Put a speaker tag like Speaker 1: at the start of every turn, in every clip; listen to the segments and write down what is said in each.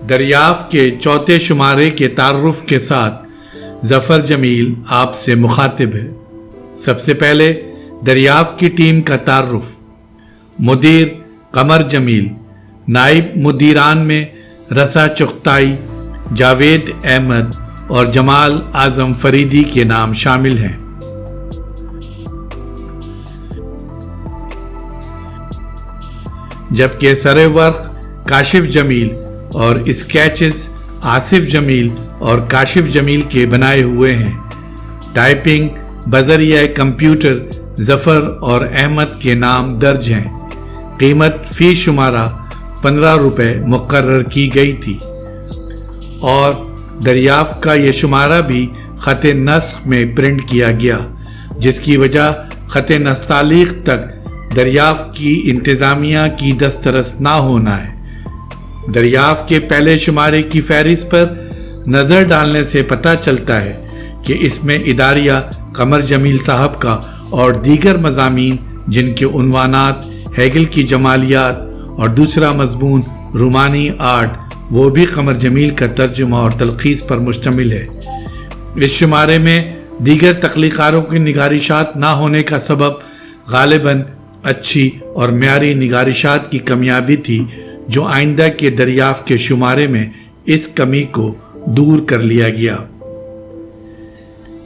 Speaker 1: دریافت کے چوتھے شمارے کے تعارف کے ساتھ ظفر جمیل آپ سے مخاطب ہے۔ سب سے پہلے دریافت کی ٹیم کا تعارف۔ مدیر قمر جمیل، نائب مدیران میں رسا چغتائی، جاوید احمد اور جمال اعظم فریدی کے نام شامل ہیں۔ جبکہ سر ورق کاشف جمیل اور اسکیچز آصف جمیل اور کاشف جمیل کے بنائے ہوئے ہیں۔ ٹائپنگ بذریعہ کمپیوٹر ظفر اور احمد کے نام درج ہیں۔ قیمت فی شمارہ 15 روپے مقرر کی گئی تھی اور دریافت کا یہ شمارہ بھی خط نسخ میں پرنٹ کیا گیا، جس کی وجہ خط نستعلیق تک دریافت کی انتظامیہ کی دسترس نہ ہونا ہے۔ دریافت کے پہلے شمارے کی فہرست پر نظر ڈالنے سے پتہ چلتا ہے کہ اس میں اداریہ قمر جمیل صاحب کا اور دیگر مضامین جن کے عنوانات ہیگل کی جمالیات اور دوسرا مضمون رومانی آرٹ وہ بھی قمر جمیل کا ترجمہ اور تلخیص پر مشتمل ہے۔ اس شمارے میں دیگر تخلیقاروں کی نگارشات نہ ہونے کا سبب غالباً اچھی اور معیاری نگارشات کی کمیابی تھی، جو آئندہ کے دریافت کے شمارے میں اس کمی کو دور کر لیا گیا۔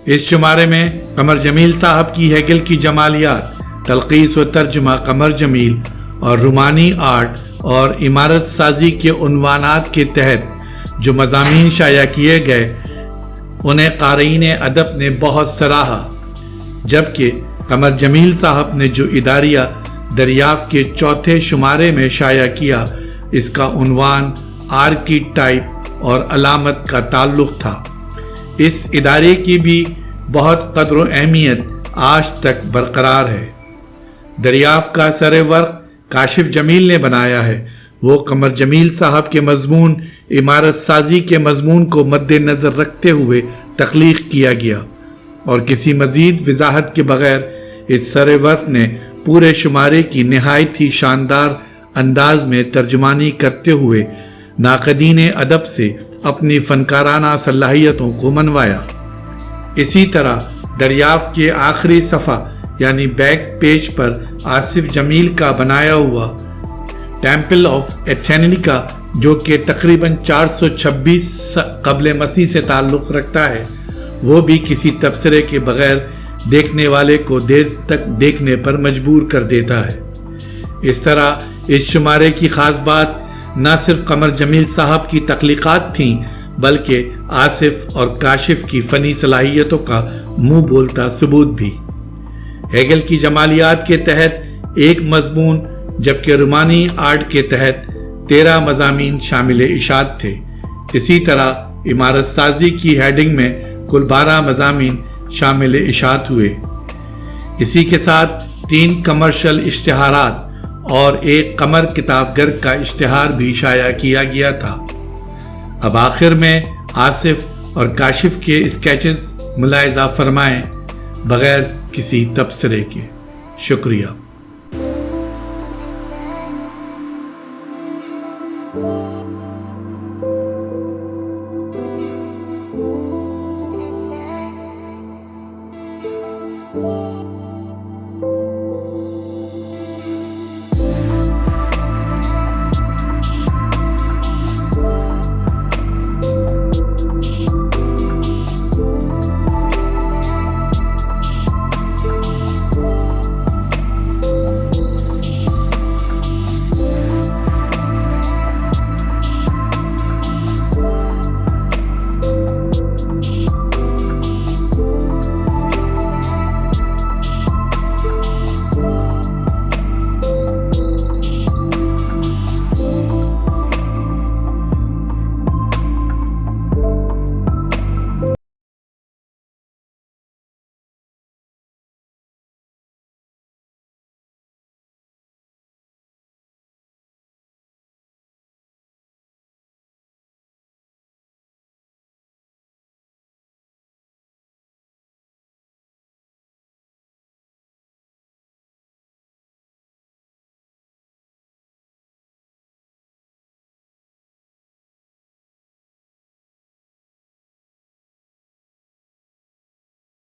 Speaker 1: اس شمارے میں قمر جمیل صاحب کی ہیگل کی جمالیات، تلخیص و ترجمہ قمر جمیل اور رومانی آرٹ اور عمارت سازی کے عنوانات کے تحت جو مضامین شائع کیے گئے انہیں قارئین ادب نے بہت سراہا، جبکہ قمر جمیل صاحب نے جو اداریہ دریافت کے چوتھے شمارے میں شائع کیا اس کا عنوان آرکیٹائپ اور علامت کا تعلق تھا۔ اس ادارے کی بھی بہت قدر و اہمیت آج تک برقرار ہے۔ دریافت کا سر ورق کاشف جمیل نے بنایا ہے۔ وہ قمر جمیل صاحب کے مضمون عمارت سازی کے مضمون کو مد نظر رکھتے ہوئے تخلیق کیا گیا، اور کسی مزید وضاحت کے بغیر اس سر ورق نے پورے شمارے کی نہایت ہی شاندار انداز میں ترجمانی کرتے ہوئے ناقدین ادب سے اپنی فنکارانہ صلاحیتوں کو منوایا۔ اسی طرح دریافت کے آخری صفحہ یعنی بیک پیج پر آصف جمیل کا بنایا ہوا ٹیمپل آف ایتھینی کا، جو کہ تقریباً 426 قبل مسیح سے تعلق رکھتا ہے، وہ بھی کسی تبصرے کے بغیر دیکھنے والے کو دیر تک دیکھنے پر مجبور کر دیتا ہے۔ اس طرح اس شمارے کی خاص بات نہ صرف قمر جمیل صاحب کی تخلیقات تھیں، بلکہ آصف اور کاشف کی فنی صلاحیتوں کا منہ بولتا ثبوت بھی۔ ہیگل کی جمالیات کے تحت ایک مضمون، جبکہ رومانی آرٹ کے تحت 13 مضامین شامل اشاعت تھے۔ اسی طرح عمارت سازی کی ہیڈنگ میں کل 12 مضامین شامل اشاعت ہوئے۔ اسی کے ساتھ 3 کمرشل اشتہارات اور ایک قمر کتاب گر کا اشتہار بھی شائع کیا گیا تھا۔ اب آخر میں آصف اور کاشف کے اسکیچز ملاحظہ فرمائیں بغیر کسی تبصرے کے۔ شکریہ۔